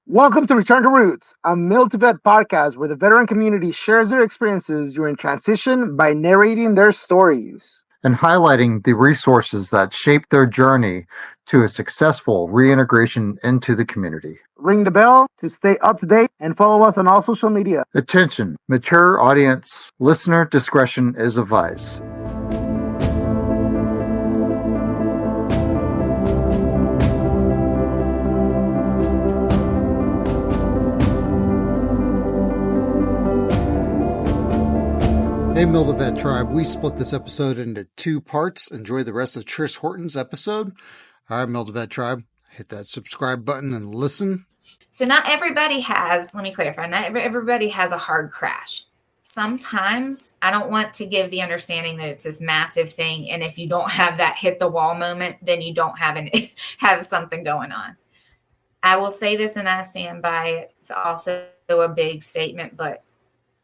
Welcome to Return to Roots, a Mil2Vet podcast where the veteran community shares their experiences during transition by narrating their stories and highlighting the resources that shaped their journey to a successful reintegration into the community. Ring the bell to stay up to date and follow us on all social media. Attention, mature audience, listener discretion is advised. Hey, Mil2Vet tribe, we split this episode into two parts. Enjoy the rest of Trish Houghton's episode. All right, Mil2Vet tribe, hit that subscribe button and listen. So not everybody has, let me clarify, not everybody has a hard crash. Sometimes I don't want to give the understanding that it's this massive thing. And if you don't have that hit the wall moment, then you don't have something going on. I will say this and I stand by it. It's also a big statement, but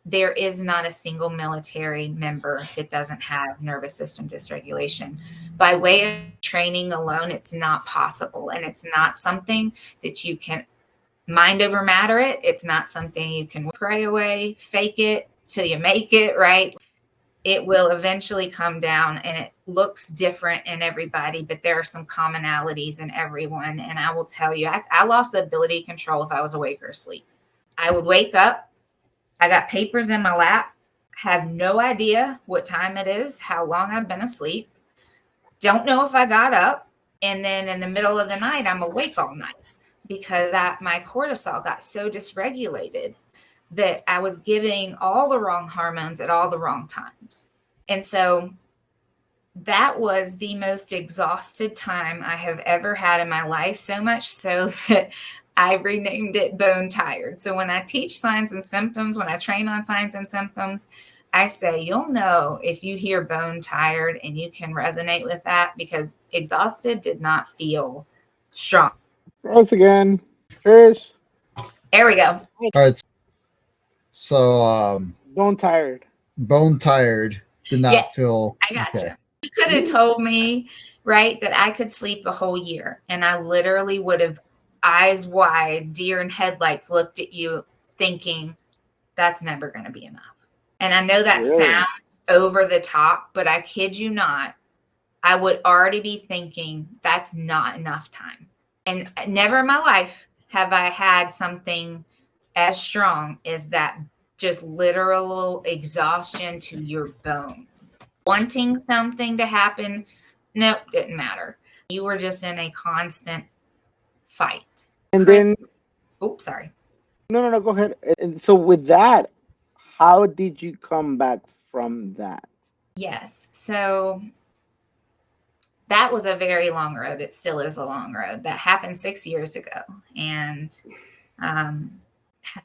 there is not a single military member that doesn't have nervous system dysregulation. By way of training alone, it's not possible. And it's not something that you can mind over matter it. It's not something you can pray away, fake it till you make it, right? It will eventually come down and it looks different in everybody, but there are some commonalities in everyone. And I will tell you, I lost the ability to control if I was awake or asleep. I would wake up, I got papers in my lap, have no idea what time it is, how long I've been asleep, don't know if I got up, and then in the middle of the night, I'm awake all night because my cortisol got so dysregulated that I was giving all the wrong hormones at all the wrong times. And so that was the most exhausted time I have ever had in my life, so much so that I renamed it bone tired. So when I teach signs and symptoms, when I train on signs and symptoms, I say, you'll know if you hear bone tired and you can resonate with that because exhausted did not feel strong. Thanks again, Trish. There we go. All right. So, Bone tired. Bone tired did not feel. I got you. You could have told me, right, that I could sleep a whole year and I literally would have eyes wide, deer in headlights looked at you thinking that's never going to be enough. And I know that sounds over the top, but I kid you not, I would already be thinking that's not enough time. And never in my life have I had something as strong as that just literal exhaustion to your bones. Wanting something to happen, nope, didn't matter. You were just in a constant fight. And then, oops, sorry. No, go ahead. And so with that, how did you come back from that? Yes. So that was a very long road. It still is a long road. That happened 6 years ago. And I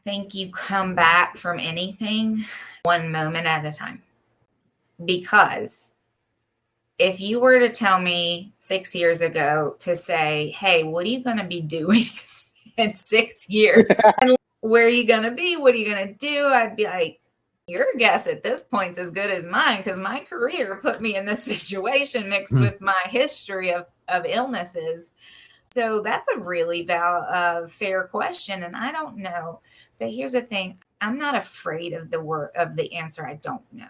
think you come back from anything one moment at a time. Because if you were to tell me 6 years ago to say, hey, what are you going to be doing in 6 years? And where are you going to be? What are you going to do? I'd be like, your guess at this point is as good as mine because my career put me in this situation mixed with my history of illnesses. So that's a really fair question. And I don't know. But here's the thing. I'm not afraid of the answer I don't know.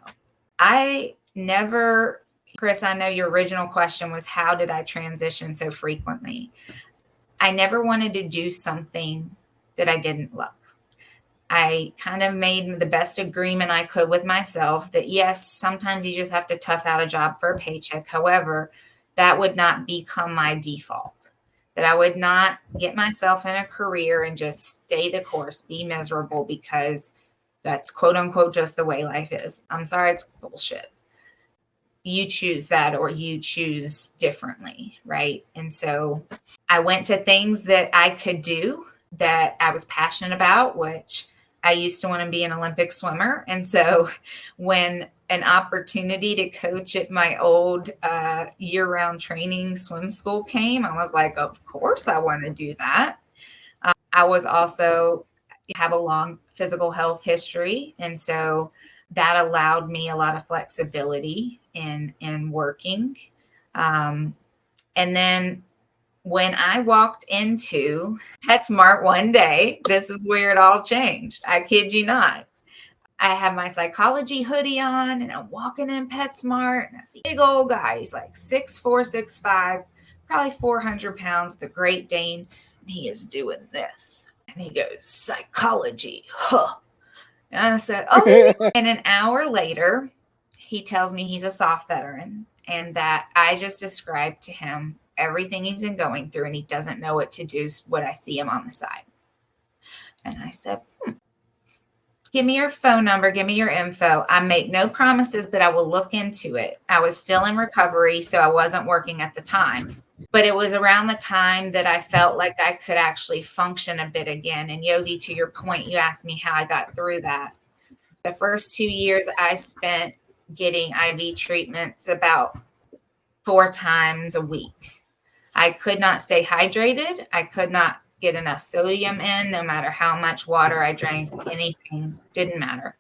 I never... Chris, I know your original question was, how did I transition so frequently? I never wanted to do something that I didn't love. I kind of made the best agreement I could with myself that, yes, sometimes you just have to tough out a job for a paycheck. However, that would not become my default, that I would not get myself in a career and just stay the course, be miserable because that's quote unquote just the way life is. I'm sorry, it's bullshit. You choose that or you choose differently, right? And so I went to things that I could do that I was passionate about, which I used to want to be an Olympic swimmer. And so when an opportunity to coach at my old year-round training swim school came, I was like, of course I want to do that. I was also have a long physical health history. And so that allowed me a lot of flexibility in working. And then when I walked into PetSmart one day, this is where it all changed. I kid you not. I have my psychology hoodie on and I'm walking in PetSmart and I see a big old guy. He's like 6'4", 6'5", probably 400 pounds with a Great Dane. And he is doing this. And he goes, psychology, huh? And I said, oh. And an hour later, he tells me he's a soft veteran and that I just described to him everything he's been going through and he doesn't know what to do when I see him on the side. And I said, give me your phone number, give me your info. I make no promises, but I will look into it. I was still in recovery, so I wasn't working at the time. But it was around the time that I felt like I could actually function a bit again. And Yogi, to your point, you asked me how I got through that. The first 2 years I spent getting IV treatments about 4 times a week. I could not stay hydrated. I could not get enough sodium in, no matter how much water I drank, anything didn't matter.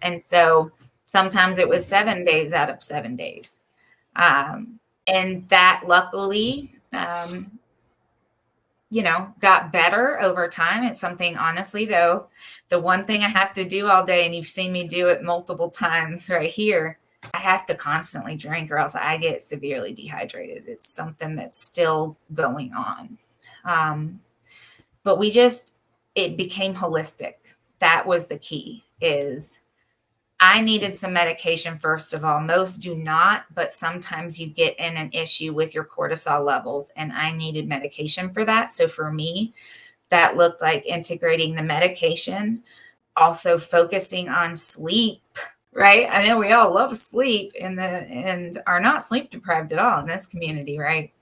And so sometimes it was 7 days out of 7 days. And that luckily, got better over time. It's something, honestly, though, the one thing I have to do all day, and you've seen me do it multiple times right here, I have to constantly drink or else I get severely dehydrated. It's something that's still going on. But it became holistic. That was the key, is I needed some medication, first of all. Most do not, but sometimes you get in an issue with your cortisol levels, and I needed medication for that. So for me, that looked like integrating the medication, also focusing on sleep, right? I know we all love sleep and are not sleep deprived at all in this community, right?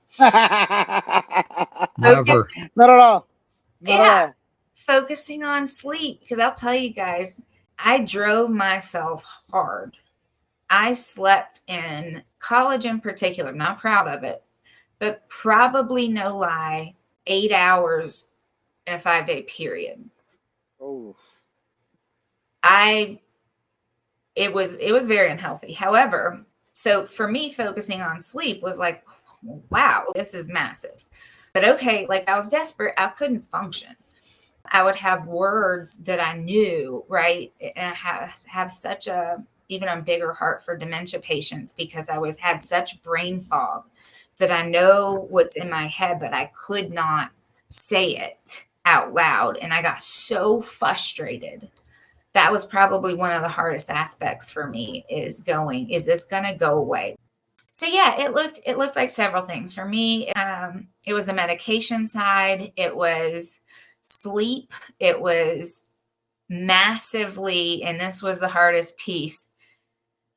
Never. Not at all. Not at all. Focusing on sleep, because I'll tell you guys, I drove myself hard. I slept in college in particular, not proud of it, but probably, no lie, 8 hours in a 5-day period. Oh. It was very unhealthy. However, so for me, focusing on sleep was like, wow, this is massive. But okay, like I was desperate. I couldn't function. I would have words that I knew, right? And I have such even a bigger heart for dementia patients, because I had such brain fog that I know what's in my head, but I could not say it out loud. And I got so frustrated. That was probably one of the hardest aspects for me, is this going to go away? So yeah, it looked like several things for me. It was the medication side. It was sleep. It was massively, and this was the hardest piece.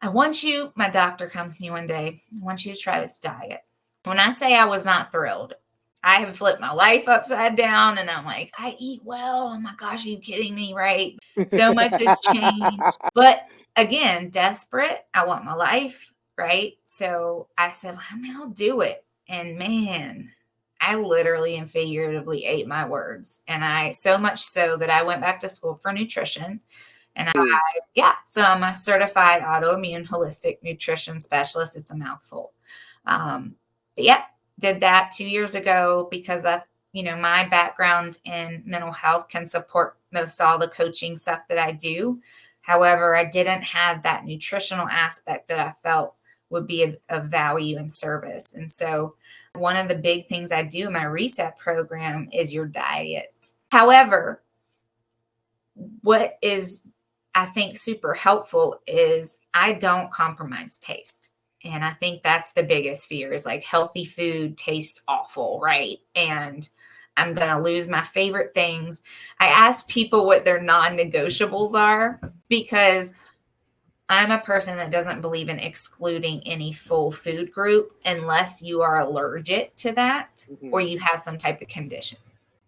My doctor comes to me one day, I want you to try this diet. When I say I was not thrilled, I have flipped my life upside down and I'm like, I eat well. Oh my gosh, are you kidding me? Right. So much has changed. But again, desperate. I want my life. Right. So I said, I'll do it. And man, I literally and figuratively ate my words. And so much so that I went back to school for nutrition. And so I'm a certified autoimmune holistic nutrition specialist. It's a mouthful. But yeah, did that 2 years ago because my background in mental health can support most all the coaching stuff that I do. However, I didn't have that nutritional aspect that I felt would be of value and service. And so one of the big things I do in my reset program is your diet. However, what is, I think, super helpful is I don't compromise taste. And I think that's the biggest fear, is like healthy food tastes awful, right? And I'm going to lose my favorite things. I ask people what their non-negotiables are, because I'm a person that doesn't believe in excluding any full food group unless you are allergic to that or you have some type of condition.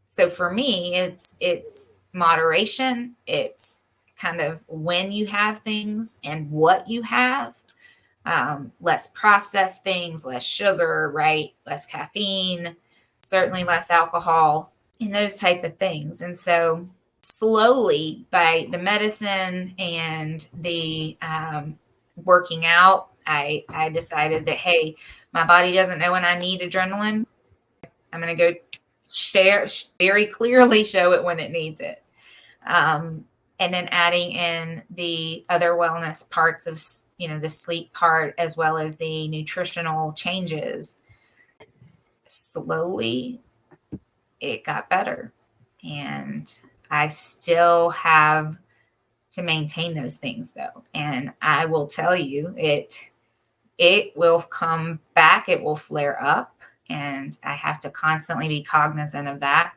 So for me, it's moderation. It's kind of when you have things and what you have. Less processed things, less sugar, right? Less caffeine, certainly less alcohol, and those type of things. And so slowly, by the medicine and the working out, I decided that, hey, my body doesn't know when I need adrenaline. I'm going to go very clearly show it when it needs it. And then adding in the other wellness parts of, the sleep part, as well as the nutritional changes. Slowly, it got better. And I still have to maintain those things, though. And I will tell you, it will come back. It will flare up. And I have to constantly be cognizant of that.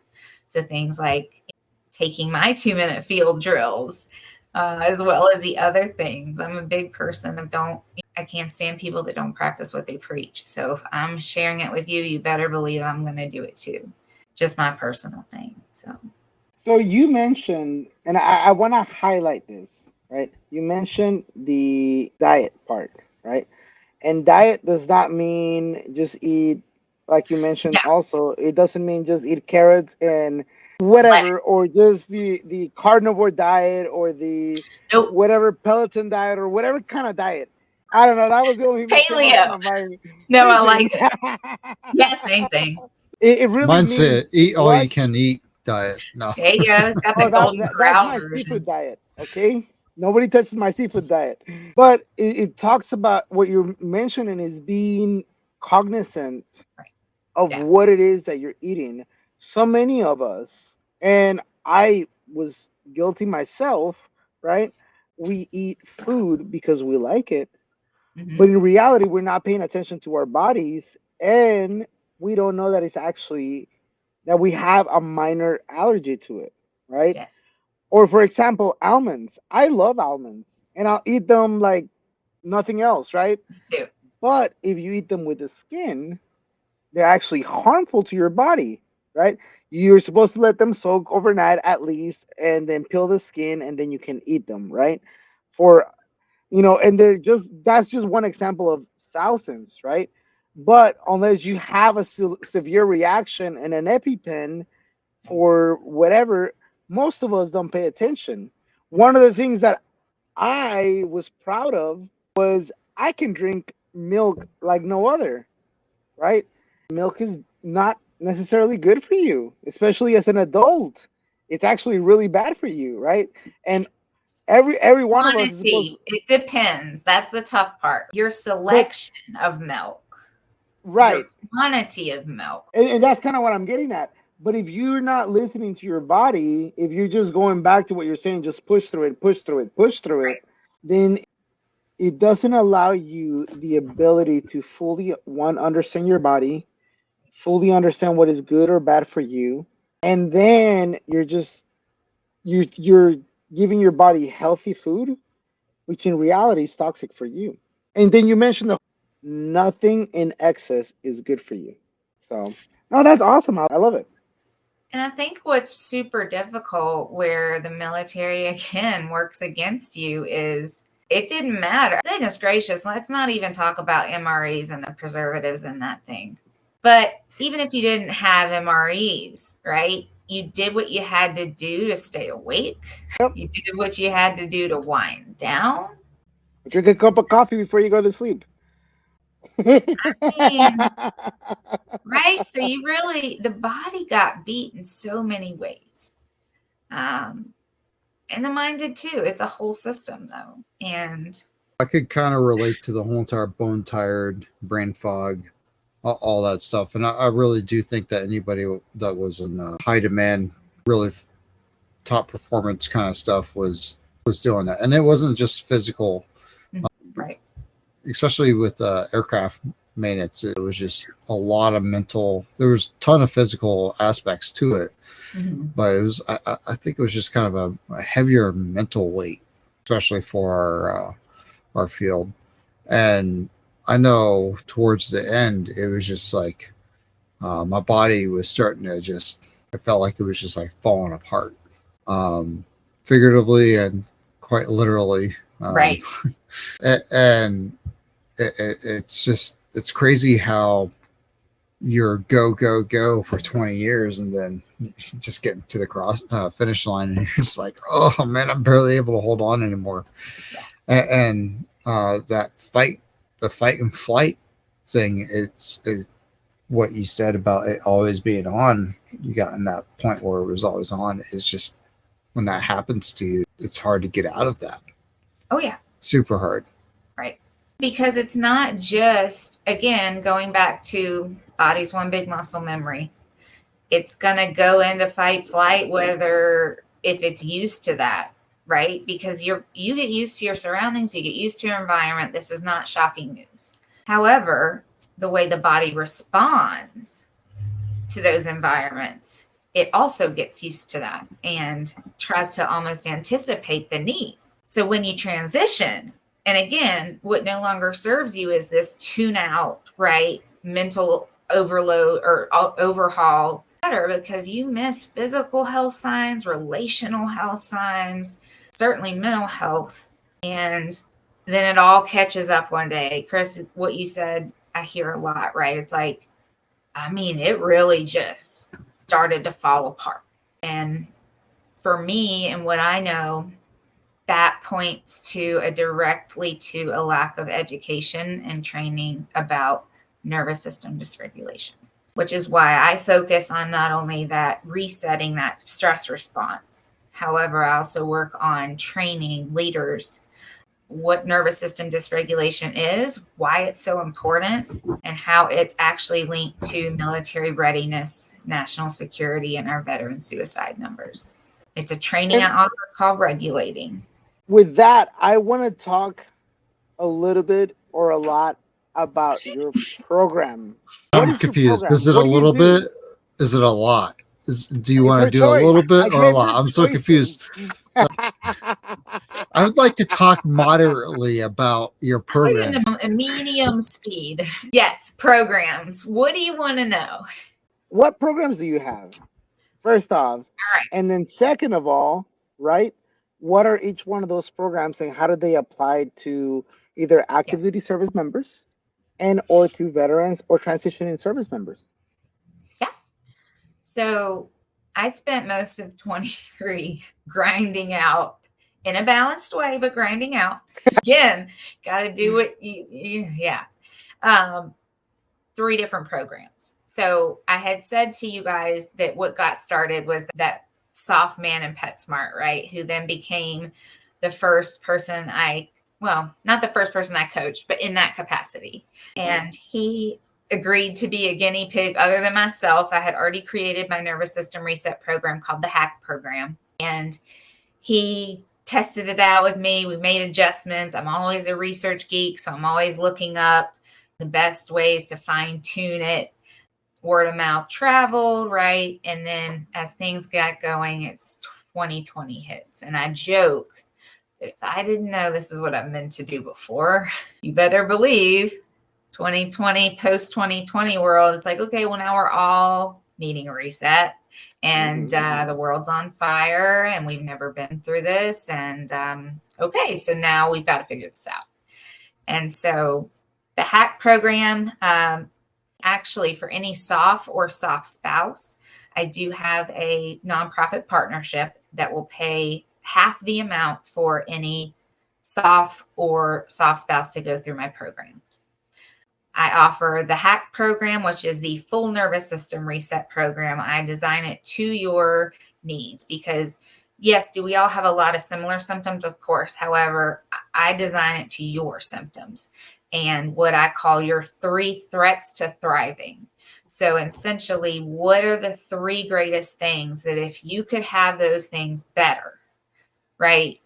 So things like taking my 2-minute field drills, as well as the other things. I'm a big person I can't stand people that don't practice what they preach. So if I'm sharing it with you, you better believe I'm going to do it too. Just my personal thing. So you mentioned, and I want to highlight this, right? You mentioned the diet part, right? And diet does not mean just eat, like you mentioned. Yeah. Also, it doesn't mean just eat carrots and whatever, or just the carnivore diet, or the Nope. whatever Peloton diet, or whatever kind of diet. I don't know. That was the only thing that came up to my mind. No, I Same like thing. it. Yeah, same thing. It really Mine's means eat all what? you can eat diet. No. There you go. It's got the Oh, golden that's corral my version. seafood diet. Okay, nobody touches my seafood diet. But it talks about what you're mentioning is being cognizant of Yeah. what it is that you're eating. So many of us, and I was guilty myself, right? We eat food because we like it, Mhm. but in reality, we're not paying attention to our bodies, and we don't know that it's actually that we have a minor allergy to it, right? Yes. Or for example, almonds. I love almonds, and I'll eat them like nothing else, right? Me too. But if you eat them with the skin, they're actually harmful to your body, right? You're supposed to let them soak overnight at least, and then peel the skin, and then you can eat them, right? For and that's just one example of thousands, right? But unless you have a severe reaction and an EpiPen for whatever, most of us don't pay attention. One of the things that I was proud of was I can drink milk like no other, right? Milk is not necessarily good for you, especially as an adult. It's actually really bad for you, right? And every one of us is supposed. It depends. That's the tough part. Your selection of milk. Right. Your quantity of milk. And that's kind of what I'm getting at. But if you're not listening to your body, if you're just going back to what you're saying, just push through it, push through it, push through it, then it doesn't allow you the ability to fully understand your body, fully understand what is good or bad for you, and then you're giving your body healthy food, which in reality is toxic for you. And then you mentioned nothing in excess is good for you. So no, that's awesome. I love it. And I think what's super difficult where the military again works against you is it didn't matter. Goodness gracious, let's not even talk about MREs and the preservatives and that thing. But even if you didn't have MREs, right? You did what you had to do to stay awake. Yep. You did what you had to do to wind down. Drink a cup of coffee before you go to sleep. Right? So the body got beat in so many ways. And the mind did too. It's a whole system though. And I could kind of relate to the whole entire bone tired, brain fog, all that stuff. And I really do think that anybody that was in high demand, really top performance kind of stuff was doing that. And it wasn't just physical. Right. Especially with aircraft maintenance, it was just a lot of mental. There was a ton of physical aspects to it, but it was. I think it was just kind of a heavier mental weight, especially for our field. And I know towards the end, it was just like my body was starting to just. I felt like it was just like falling apart, figuratively and quite literally. Right. And it's crazy how you're go for 20 years and then you just get to the finish line and you're just like, oh man, I'm barely able to hold on anymore. And that the fight and flight thing, what you said about it always being on, you got in that point where it was always on, is just when that happens to you, it's hard to get out of that. Oh, yeah. Super hard. Right. Because it's not just, again, going back to body's one big muscle memory. It's going to go into fight, flight, whether if it's used to that, right? Because you get used to your surroundings, you get used to your environment. This is not shocking news. However, the way the body responds to those environments, it also gets used to that and tries to almost anticipate the need. So when you transition, and again, what no longer serves you is this tune out, right? Mental overload or overhaul, better, because you miss physical health signs, relational health signs, certainly mental health. And then it all catches up one day. Chris, what you said, I hear a lot, right? It's like, I mean, it really just started to fall apart. And for me and what I know, that points directly to a lack of education and training about nervous system dysregulation, which is why I focus on not only that resetting that stress response. However, I also work on training leaders what nervous system dysregulation is, why it's so important, and how it's actually linked to military readiness, national security, and our veteran suicide numbers. It's a training I offer called Regulating. With that, I want to talk a little bit or a lot about your program. I'm confused. Is it a little bit? Is it a lot? Do you want to do a little bit or a lot? I'm so confused. I would like to talk moderately about your program. A medium speed. Yes, programs. What do you want to know? What programs do you have? First off. All right. And then second of all, right? What are each one of those programs and how do they apply to either active duty service members and or to veterans or transitioning service members? Yeah. So I spent most of 23 grinding out in a balanced way, but grinding out. Again, got to do what yeah. 3 different programs. So I had said to you guys that what got started was that Soft Man and PetSmart, right? Who then became the first person not the first person I coached, but in that capacity. And he agreed to be a guinea pig other than myself. I had already created my nervous system reset program called the HACK program. And he tested it out with me. We made adjustments. I'm always a research geek, so I'm always looking up the best ways to fine tune it. Word of mouth traveled, right? And then as things got going, it's 2020 hits. And I joke that if I didn't know this is what I meant to do before, you better believe 2020, post 2020 world, it's like, okay, well, now we're all needing a reset. And the world's on fire and we've never been through this. And okay, so now we've got to figure this out. And so the HACK program, actually, for any SOF or SOF spouse, I do have a nonprofit partnership that will pay half the amount for any SOF or SOF spouse to go through my programs. I offer the HACK program, which is the full nervous system reset program. I design it to your needs because, yes, do we all have a lot of similar symptoms? Of course. However, I design it to your symptoms and what I call your 3 threats to thriving. So essentially, what are the 3 greatest things that if you could have those things better, right,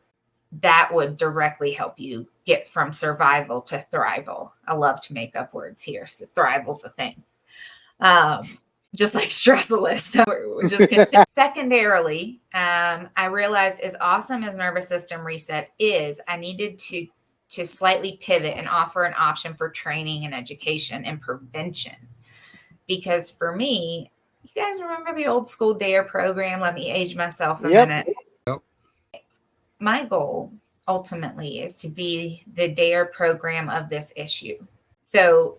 that would directly help you get from survival to thrival. I love to make up words here. So thrival's a thing. Just like stressless. So we're just secondarily, I realized as awesome as nervous system reset is, I needed to slightly pivot and offer an option for training and education and prevention. Because for me, you guys remember the old school DARE program? Let me age myself a minute. Yep. My goal ultimately is to be the DARE program of this issue. So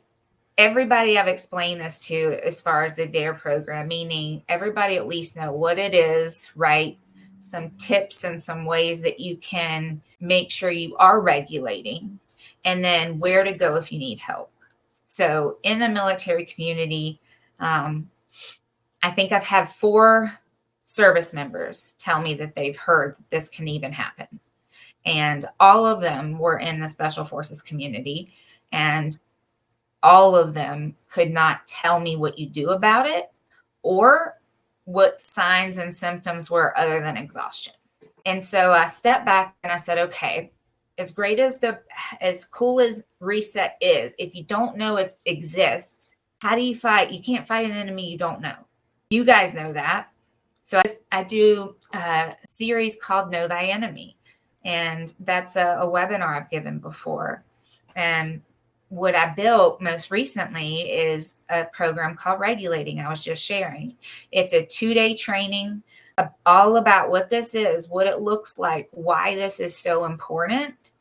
everybody I've explained this to as far as the DARE program, meaning everybody at least know what it is, right? Some tips and some ways that you can make sure you are regulating, and then where to go if you need help. So in the military community, I think I've had 4 service members tell me that they've heard that this can even happen. And all of them were in the Special Forces community, and all of them could not tell me what you do about it or what signs and symptoms were other than exhaustion. And so I stepped back and I said, okay, as cool as reset is, if you don't know it exists, how do you fight? You can't fight an enemy you don't know. You guys know that. So I do a series called Know Thy Enemy. And that's a webinar I've given before. And what I built most recently is a program called Regulating. I was just sharing. It's a 2-day training all about what this is, what it looks like, why this is so important,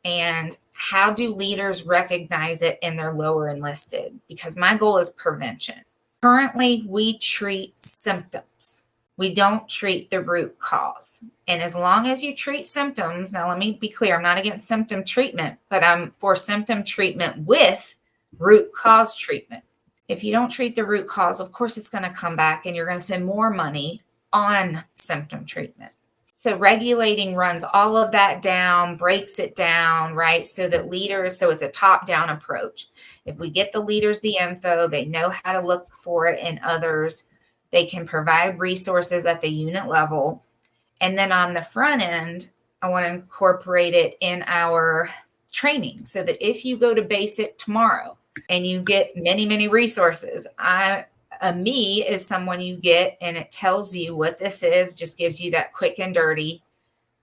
and how do leaders recognize it in their lower enlisted? Because my goal is prevention. Currently, we treat symptoms. We don't treat the root cause. And as long as you treat symptoms, now let me be clear, I'm not against symptom treatment, but I'm for symptom treatment with root cause treatment. If you don't treat the root cause, of course, it's going to come back and you're going to spend more money on symptom treatment. So regulating runs all of that down, breaks it down, right? So that leaders, so it's a top-down approach. If we get the leaders the info, they know how to look for it in others. They can provide resources at the unit level. And then on the front end, I want to incorporate it in our training so that if you go to basic tomorrow and you get many, many resources, me is someone you get and it tells you what this is, just gives you that quick and dirty,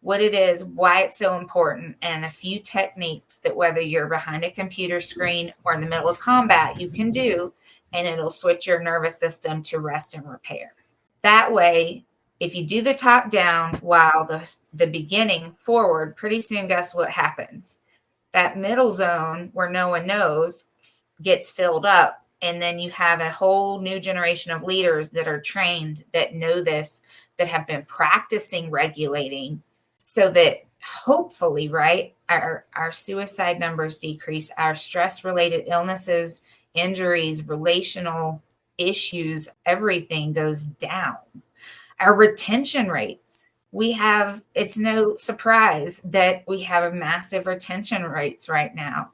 what it is, why it's so important, and a few techniques that whether you're behind a computer screen or in the middle of combat, you can do, and it'll switch your nervous system to rest and repair. That way, if you do the top down while the beginning forward, pretty soon, guess what happens? That middle zone where no one knows gets filled up. And then you have a whole new generation of leaders that are trained, that know this, that have been practicing regulating so that hopefully, right, our suicide numbers decrease, our stress-related illnesses, injuries, relational issues, everything goes down. Our retention rates, it's no surprise that we have a massive retention rates right now.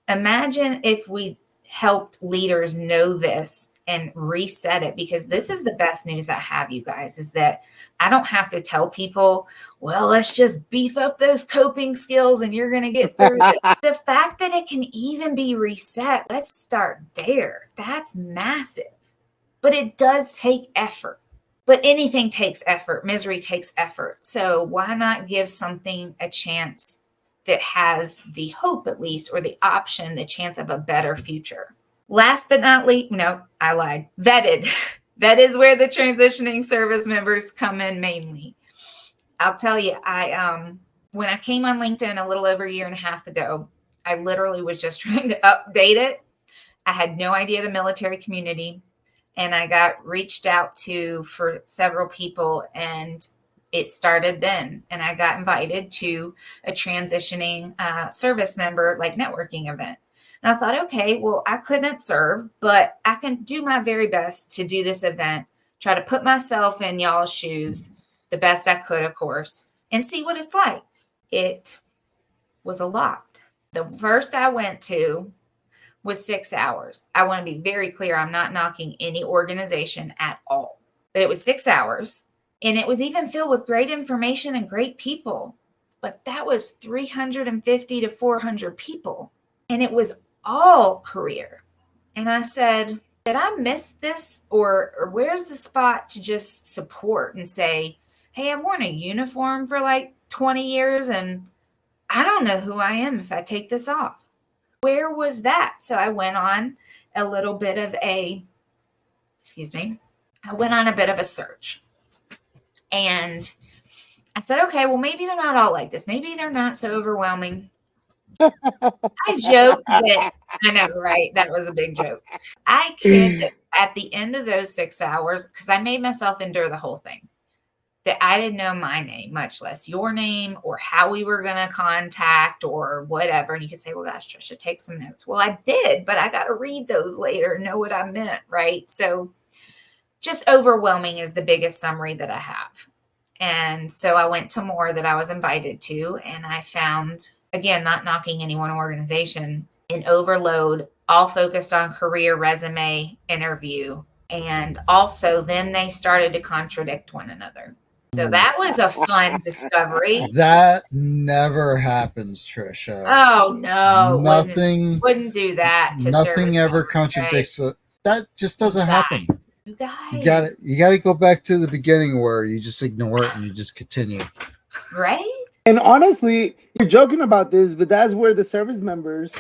Imagine if we helped leaders know this and reset it, because this is the best news I have, you guys, is that I don't have to tell people, well, let's just beef up those coping skills and you're going to get through it. The fact that it can even be reset, let's start there. That's massive. But it does take effort. But anything takes effort. Misery takes effort. So why not give something a chance that has the hope, at least, or the option, the chance of a better future? Last but not least, no, I lied. Vetted. That is where the transitioning service members come in mainly. I'll tell you, when I came on LinkedIn a little over a year and a half ago, I literally was just trying to update it. I had no idea the military community, and I got reached out to for several people, and it started then. And I got invited to a transitioning service member like networking event. And I thought, okay, well, I couldn't serve, but I can do my very best to do this event, try to put myself in y'all's shoes the best I could, of course, and see what it's like. It was a lot. The first I went to was 6 hours. I want to be very clear. I'm not knocking any organization at all, but it was 6 hours. And it was even filled with great information and great people. But that was 350 to 400 people. And it was all career. And I said, did I miss this? Or where's the spot to just support and say, hey, I've worn a uniform for like 20 years and I don't know who I am if I take this off. Where was that? So I went on a little bit of a search. And I said, okay, well, maybe they're not all like this. Maybe they're not so overwhelming. I joke that, I know, right? That was a big joke. I kid that at the end of those 6 hours, because I made myself endure the whole thing. that I didn't know my name, much less your name or how we were going to contact or whatever. And you could say, well, gosh, Trisha, take some notes. Well, I did, but I got to read those later and know what I meant, right? So just overwhelming is the biggest summary that I have. And so I went to more that I was invited to, and I found, again, not knocking any one organization, an overload, all focused on career, resume, interview. And also then they started to contradict one another. So that was a fun discovery. That never happens, Trisha. Oh no, Nothing wouldn't do that to nothing ever members, contradicts it. That just doesn't happen. You guys. You got to go back to the beginning where you just ignore it and you just continue. Right? And honestly, you're joking about this, but that's where the service members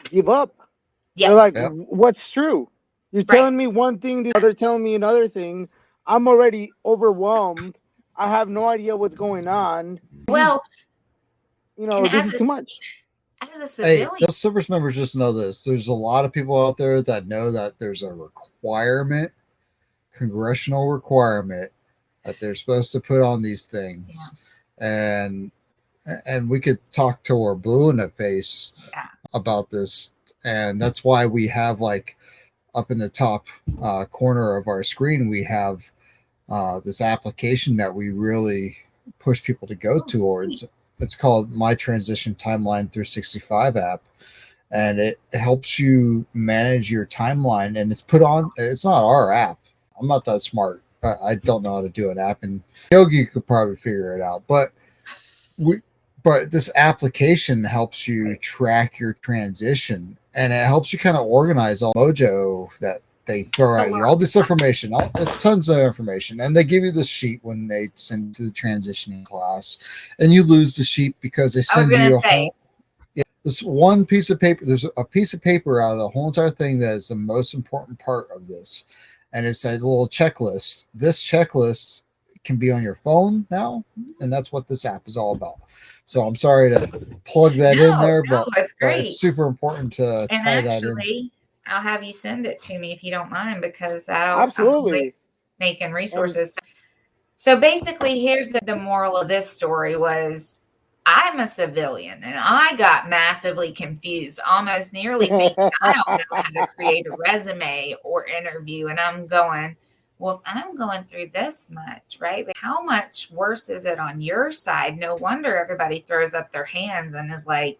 give up. Yep. They're like, what's true? You're Right. telling me one thing, the other telling me another thing. I'm already overwhelmed. I have no idea what's going on. Well, this is too much. As a civilian, hey, those service members just know this. There's a lot of people out there that know that there's a requirement, congressional requirement, that they're supposed to put on these things. Yeah. And we could talk till we're blue in the face about this. And that's why we have, like, up in the top corner of our screen, we have this application that we really push people to go towards. It's called My Transition Timeline 365 app. And it helps you manage your timeline. And it's not our app. I'm not that smart. I don't know how to do an app. And Yogi could probably figure it out. But this application helps you track your transition. And it helps you kind of organize all mojo that they throw at you, all this information. It's tons of information. And they give you this sheet when they send to the transitioning class. And you lose the sheet because they send you this one piece of paper. There's a piece of paper out of the whole entire thing that is the most important part of this. And it's a little checklist. This checklist can be on your phone now. And that's what this app is all about. So I'm sorry to plug that in there, but it's great. But it's super important to tie that in. I'll have you send it to me if you don't mind, because I'm always making resources. So basically, here's the moral of this story was I'm a civilian and I got massively confused, almost nearly thinking I don't know how to create a resume or interview. And I'm going, well, if I'm going through this much, right? Like, how much worse is it on your side? No wonder everybody throws up their hands and is like,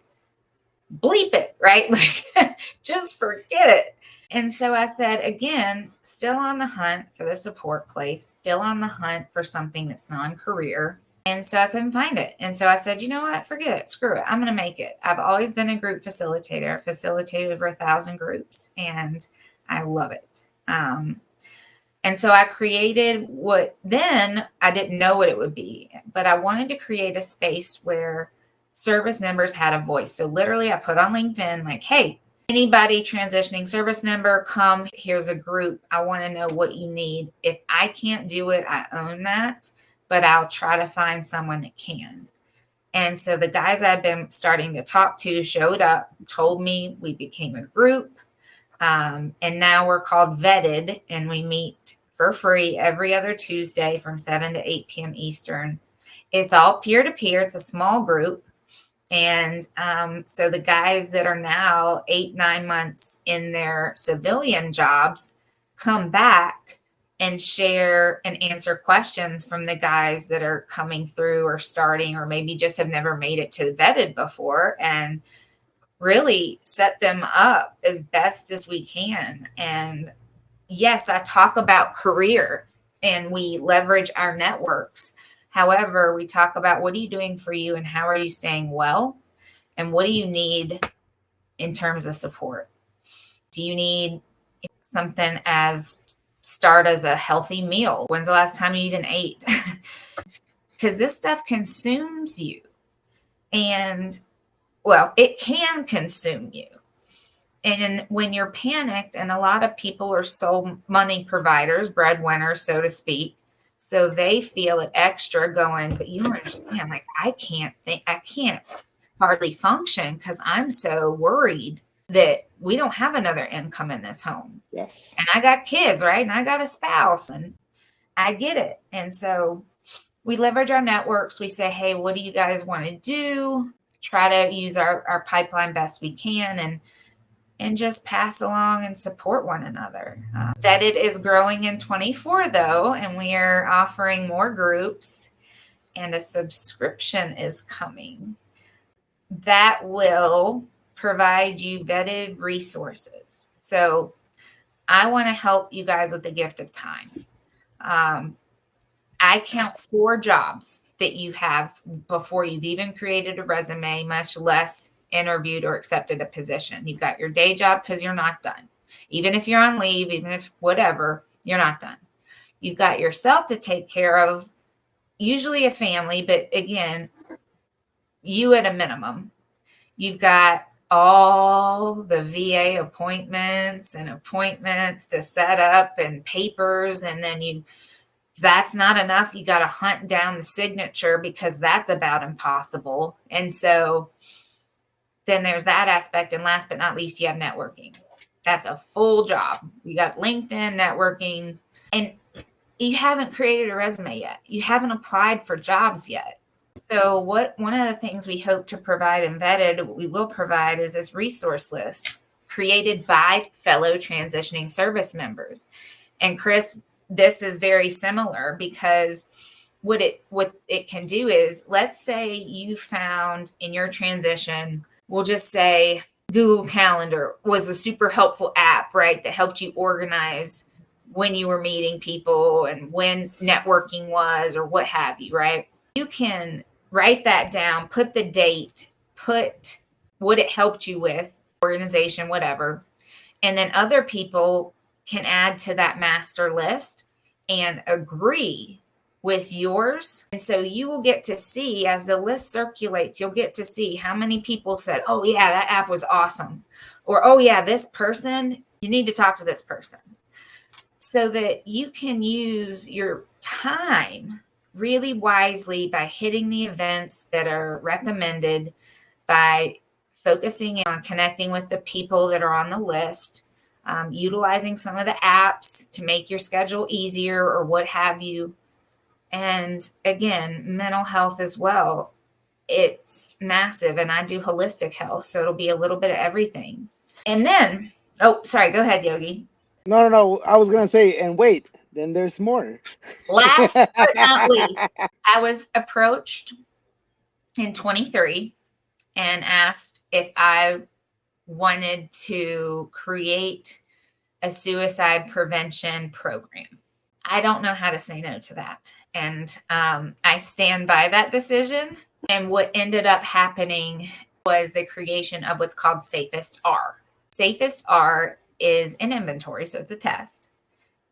bleep it, right? Like, just forget it. And so I said, again, still on the hunt for the support place, still on the hunt for something that's non-career. And so I couldn't find it. And so I said, you know what? Forget it. Screw it. I'm going to make it. I've always been a group facilitator. I facilitated over 1,000 groups and I love it. And so I created what then I didn't know what it would be, but I wanted to create a space where service members had a voice. So literally I put on LinkedIn, like, hey, anybody transitioning service member, come, here's a group. I want to know what you need. If I can't do it, I own that, but I'll try to find someone that can. And so the guys I've been starting to talk to showed up, told me, we became a group. And now we're called Vetted, and we meet for free every other Tuesday from 7 to 8 p.m. Eastern. It's all peer-to-peer. It's a small group. And so the guys that are now 8-9 months in their civilian jobs come back and share and answer questions from the guys that are coming through or starting, or maybe just have never made it to Vetted before, and really set them up as best as we can. And yes, I talk about career and we leverage our networks. However, we talk about what are you doing for you and how are you staying well? And what do you need in terms of support? Do you need something start as a healthy meal? When's the last time you even ate? Because this stuff consumes you. And well, it can consume you. And when you're panicked, and a lot of people are sole money providers, breadwinners, so to speak, so they feel it extra going, but you don't understand, like, I can't hardly function because I'm so worried that we don't have another income in this home. Yes. And I got kids, right? And I got a spouse, and I get it. And so we leverage our networks. We say, hey, what do you guys want to do? Try to use our pipeline best we can and just pass along and support one another. Vetted is growing in 24 though, and we are offering more groups, and a subscription is coming that will provide you vetted resources. So I want to help you guys with the gift of time. I count 4 jobs that you have before you've even created a resume, much less interviewed or accepted a position. You've got your day job because you're not done. Even if you're on leave, even if whatever, you're not done. You've got yourself to take care of, usually a family, but again, you at a minimum. You've got all the VA appointments to set up and papers. And then if that's not enough, you got to hunt down the signature because that's about impossible. And so then there's that aspect. And last but not least, you have networking. That's a full job. You got LinkedIn, networking, and you haven't created a resume yet. You haven't applied for jobs yet. So one of the things we hope to provide and vetted, we will provide, is this resource list created by fellow transitioning service members. And Chris, this is very similar because what it can do is, let's say you found in your transition, we'll just say Google Calendar was a super helpful app, right? That helped you organize when you were meeting people and when networking was or what have you, right? You can write that down, put the date, put what it helped you with, organization, whatever. And then other people can add to that master list and agree with yours. And so you will get to see, as the list circulates, you'll get to see how many people said, oh yeah, that app was awesome. Or, oh yeah, this person, you need to talk to this person. So that you can use your time really wisely by hitting the events that are recommended, by focusing on connecting with the people that are on the list, utilizing some of the apps to make your schedule easier or what have you. And again, mental health as well. It's massive, and I do holistic health, so it'll be a little bit of everything. And then, oh, sorry, go ahead, Yogi. No. I was going to say, and wait, then there's more. Last but not least, I was approached in 23 and asked if I wanted to create a suicide prevention program. I don't know how to say no to that. And I stand by that decision. And what ended up happening was the creation of what's called Safest R. Safest R is an inventory, so it's a test.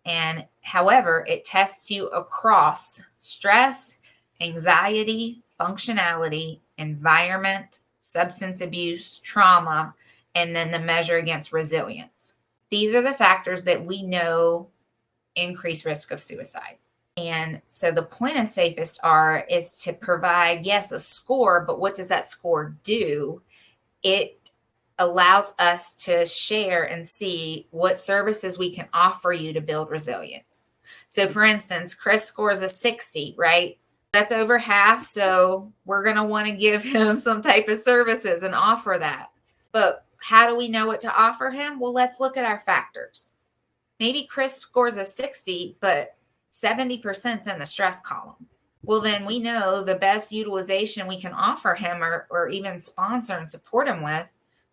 And however, it tests you across stress, anxiety, functionality, environment, substance abuse, trauma, and then the measure against resilience. These are the factors that we know increase risk of suicide. And so the point of Safest R is to provide, yes, a score, but what does that score do? It allows us to share and see what services we can offer you to build resilience. So for instance, Chris scores a 60, right? That's over half. So we're going to want to give him some type of services and offer that. But how do we know what to offer him? Well, let's look at our factors. Maybe Chris scores a 60, but 70% is in the stress column. Well, then we know the best utilization we can offer him or even sponsor and support him with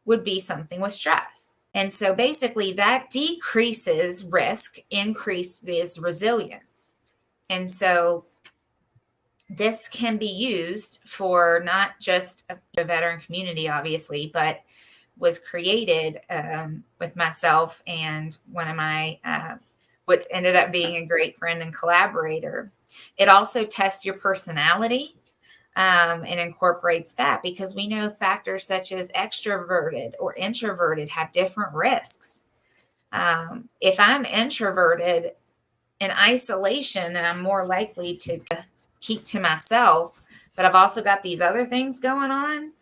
would be something with stress. And so basically that decreases risk, increases resilience. And so this can be used for not just the veteran community, obviously, but was created with myself and one of my, what's ended up being a great friend and collaborator. It also tests your personality and incorporates that, because we know factors such as extroverted or introverted have different risks. If I'm introverted in isolation, and I'm more likely to keep to myself, but I've also got these other things going on,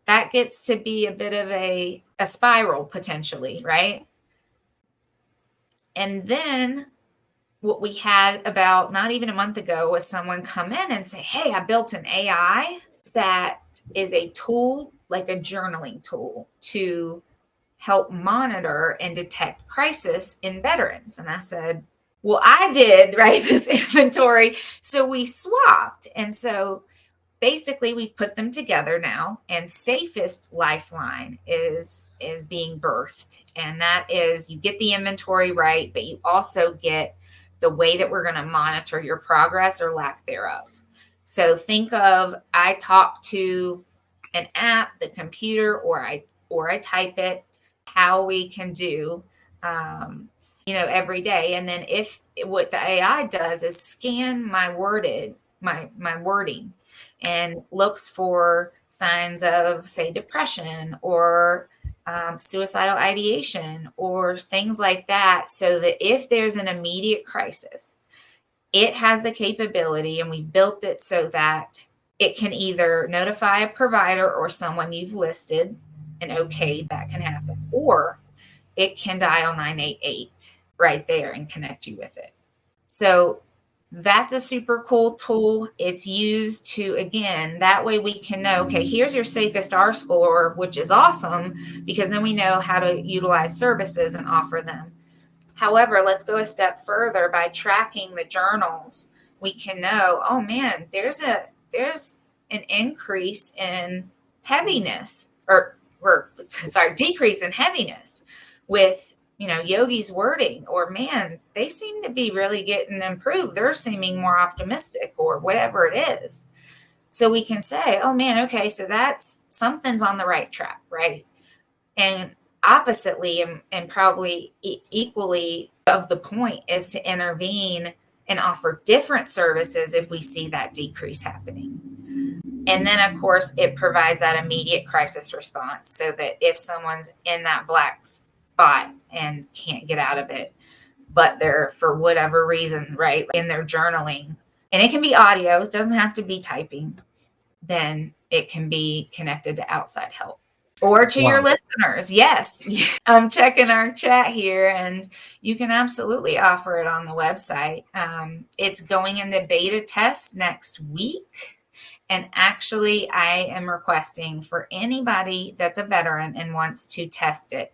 that gets to be a bit of a spiral potentially, right? And then what we had about not even a month ago was someone come in and say, hey, I built an AI that is a tool, like a journaling tool, to help monitor and detect crisis in veterans. And I said, well, I did, right, this inventory. So we swapped. And so basically we've put them together now, and Safest Lifeline is being birthed. And that is, you get the inventory right, but you also get the way that we're going to monitor your progress or lack thereof. So think of, I talk to an app, the computer, or I type it, how we can do, every day. And then if what the AI does is scan my wording and looks for signs of, say, depression or suicidal ideation or things like that, so that if there's an immediate crisis, it has the capability, and we've built it so that it can either notify a provider or someone you've listed and okay, that can happen, or it can dial 988 right there and connect you with it. So that's a super cool tool. It's used to, again, that way we can know, okay, here's your Safest R score, which is awesome, because then we know how to utilize services and offer them. However, let's go a step further. By tracking the journals, we can know, oh man, there's an increase in heaviness, or decrease in heaviness with, Yogi's wording, or man, they seem to be really getting improved. They're seeming more optimistic, or whatever it is. So we can say, oh man, okay, so that's something's on the right track, right? And oppositely, and probably equally of the point, is to intervene and offer different services if we see that decrease happening. And then, of course, it provides that immediate crisis response, so that if someone's in that black spot and can't get out of it, but they're, for whatever reason, right, in their journaling, and it can be audio, it doesn't have to be typing, then it can be connected to outside help. Or to your listeners, yes. I'm checking our chat here, and you can absolutely offer it on the website. It's going into beta test next week. And actually, I am requesting for anybody that's a veteran and wants to test it.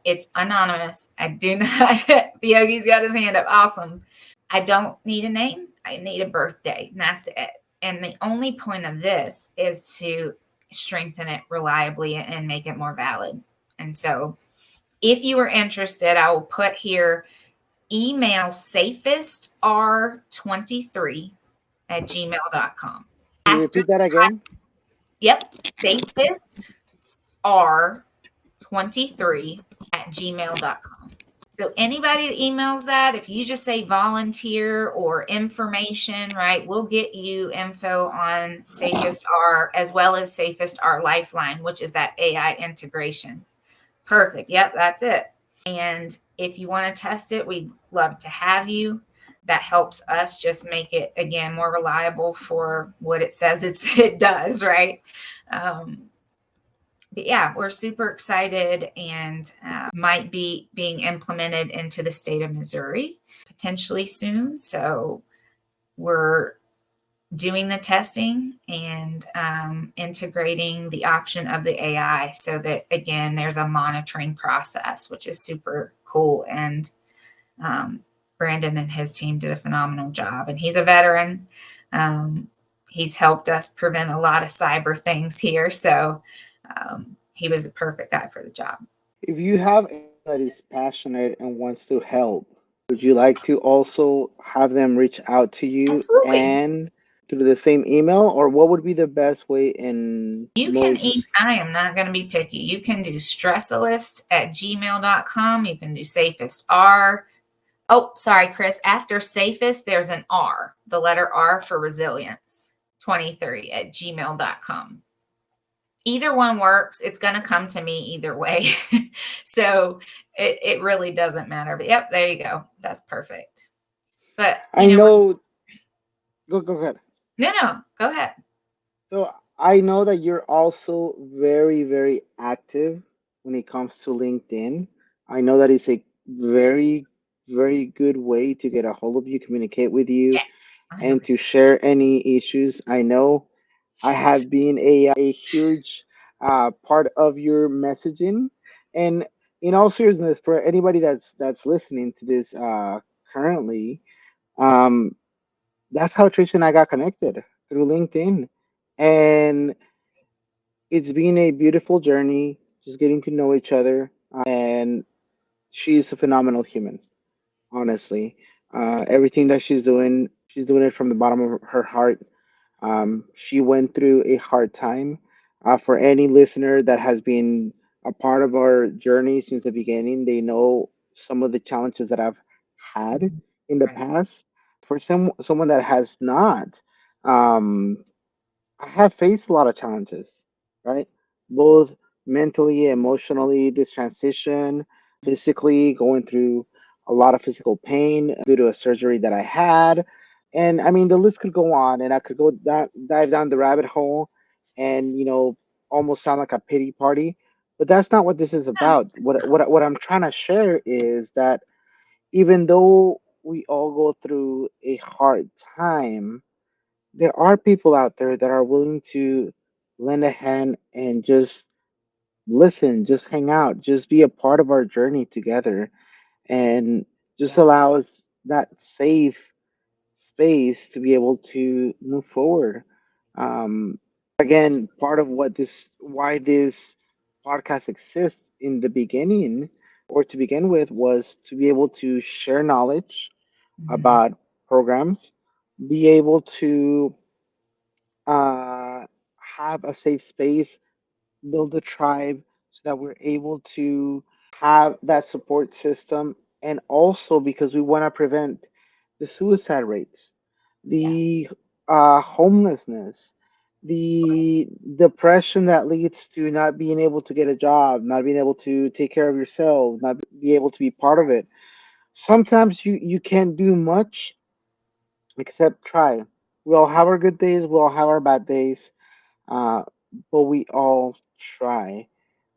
It's anonymous. I do not, Yogi's got his hand up. Awesome. I don't need a name. I need a birthday, and that's it. And the only point of this is to strengthen it reliably and make it more valid. And so if you are interested, I will put here, email safestr23@gmail.com. Can you repeat that again? Yep. safestr23@gmail.com. So anybody that emails that, if you just say volunteer or information, right, we'll get you info on Safest R, as well as Safest R Lifeline, which is that AI integration. Perfect. Yep, that's it. And if you want to test it, we'd love to have you. That helps us just make it, again, more reliable for what it says it does, right? But yeah, we're super excited, and might be being implemented into the state of Missouri potentially soon. So we're doing the testing and integrating the option of the AI, so that, again, there's a monitoring process, which is super cool. And Brandon and his team did a phenomenal job, and he's a veteran. He's helped us prevent a lot of cyber things here. So he was the perfect guy for the job. If you have anyone that is passionate and wants to help, would you like to also have them reach out to you? Absolutely. And through the same email, or what would be the best way in I am not going to be picky. You can do stressalist@gmail.com. You can do Safest R. Oh, sorry, Chris. After Safest, there's an R, the letter R for resilience, 23@gmail.com. Either one works. It's going to come to me either way. So it really doesn't matter. But yep, there you go. That's perfect. But I know. Go ahead. No, go ahead. So I know that you're also very, very active when it comes to LinkedIn. I know that it's a very very good way to get a hold of you, communicate with you, Yes, and 100%. to share any issues. I know I have been a huge part of your messaging, and in all seriousness, for anybody that's listening to this currently, um, that's how Trish and I got connected through LinkedIn, and it's been a beautiful journey, just getting to know each other, and she's a phenomenal human, honestly. Everything that she's doing it from the bottom of her heart. She went through a hard time. For any listener that has been a part of our journey since the beginning, they know some of the challenges that I've had in the Right. past. For someone that has not, um, I have faced a lot of challenges, right? Both mentally, emotionally, this transition, physically, going through a lot of physical pain due to a surgery that I had. And I mean, the list could go on, and I could dive down the rabbit hole and, almost sound like a pity party. But that's not what this is No, about. it's not. What I'm trying to share is that even though we all go through a hard time, there are people out there that are willing to lend a hand and just listen, just hang out, just be a part of our journey together, and just Yeah. allow us that safe space to be able to move forward. Again, part of why this podcast exists in the beginning or to begin with was to be able to share knowledge Mhm. about programs, be able to uh, have a safe space, build a tribe so that we're able to have that support system. And also because we want to prevent the suicide rates, Yeah. the homelessness, the depression that leads to not being able to get a job, not being able to take care of yourself, not be able to be part of it. Sometimes you can't do much except try. We all have Yeah. our good days, we all have our bad days, uh, but we all try.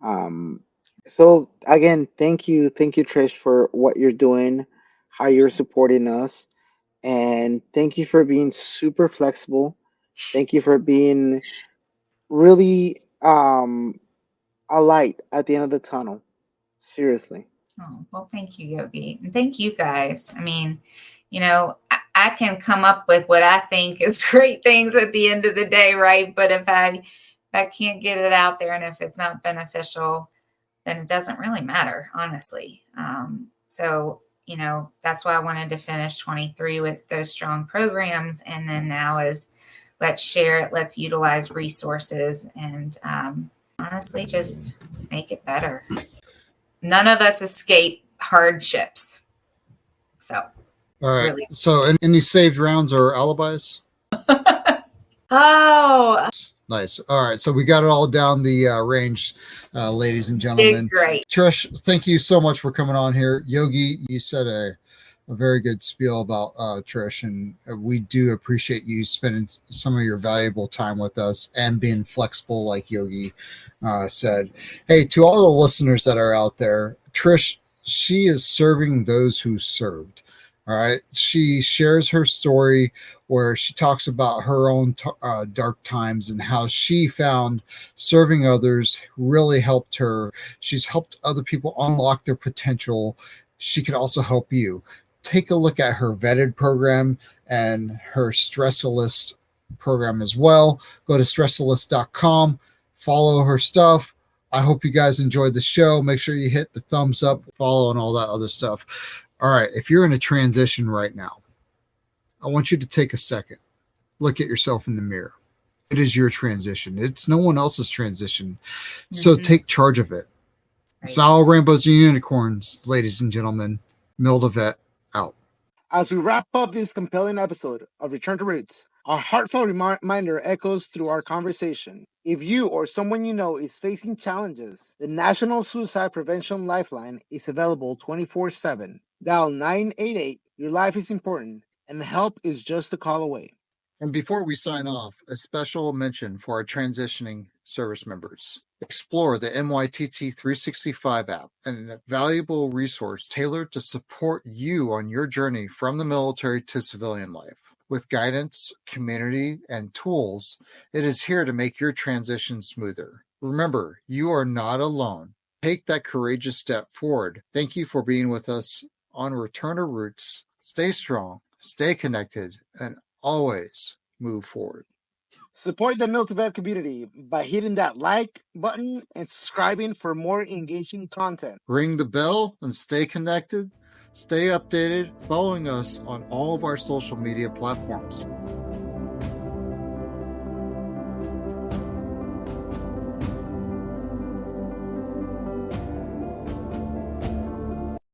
Um, so again, thank you, Trish, for what you're doing, how Thank you're you. supporting us, and thank you for being super flexible. Thank you for being really a light at the end of the tunnel. Seriously. Oh, well, thank you, Yogi. And thank you guys. I mean, I can come up with what I think is great things at the end of the day, right? But if I can't get it out there and if it's not beneficial, then it doesn't really matter, honestly. So, that's why I wanted to finish 23 with those strong programs. And then now is let's share it, let's utilize resources, and honestly, just make it better. None of us escape hardships. So, All right. really. So, any saved rounds or alibis? Oh, Nice. All right. So we got it all down the range, ladies and did gentlemen. great. Trish, thank you so much for coming on here. Yogi, you said a very good spiel about Trish, and we do appreciate you spending some of your valuable time with us and being flexible, like Yogi said. Hey, to all the listeners that are out there, Trish, she is serving those who served. All right. She shares her story where she talks about her own dark times and how she found serving others really helped her. She's helped other people unlock their potential. She can also help you. Take a look at her vetted program and her Stressalist program as well. Go to stressalist.com, follow her stuff. I hope you guys enjoyed the show. Make sure you hit the thumbs up, follow, and all that other stuff. All right, if you're in a transition right now, I want you to take a second, look at yourself in the mirror. It is your transition. It's no one else's transition. So take charge of it. It's Right. all rainbows and unicorns, ladies and gentlemen. Mil2Vet out. As we wrap up this compelling episode of Return to Roots, our heartfelt reminder echoes through our conversation. If you or someone you know is facing challenges, the National Suicide Prevention Lifeline is available 24/7. Dial 988. Your life is important, and help is just a call away. And before we sign off, a special mention for our transitioning service members. Explore the MYTT 365 app, an valuable resource tailored to support you on your journey from the military to civilian life. With guidance, community, and tools, it is here to make your transition smoother. Remember, you are not alone. Take that courageous step forward. Thank you for being with us on Return to Roots. Stay strong, stay connected, and always move forward. Support the Mil2Vet community by hitting that like button and subscribing for more engaging content. Ring the bell and stay connected. Stay updated, following us on all of our social media platforms.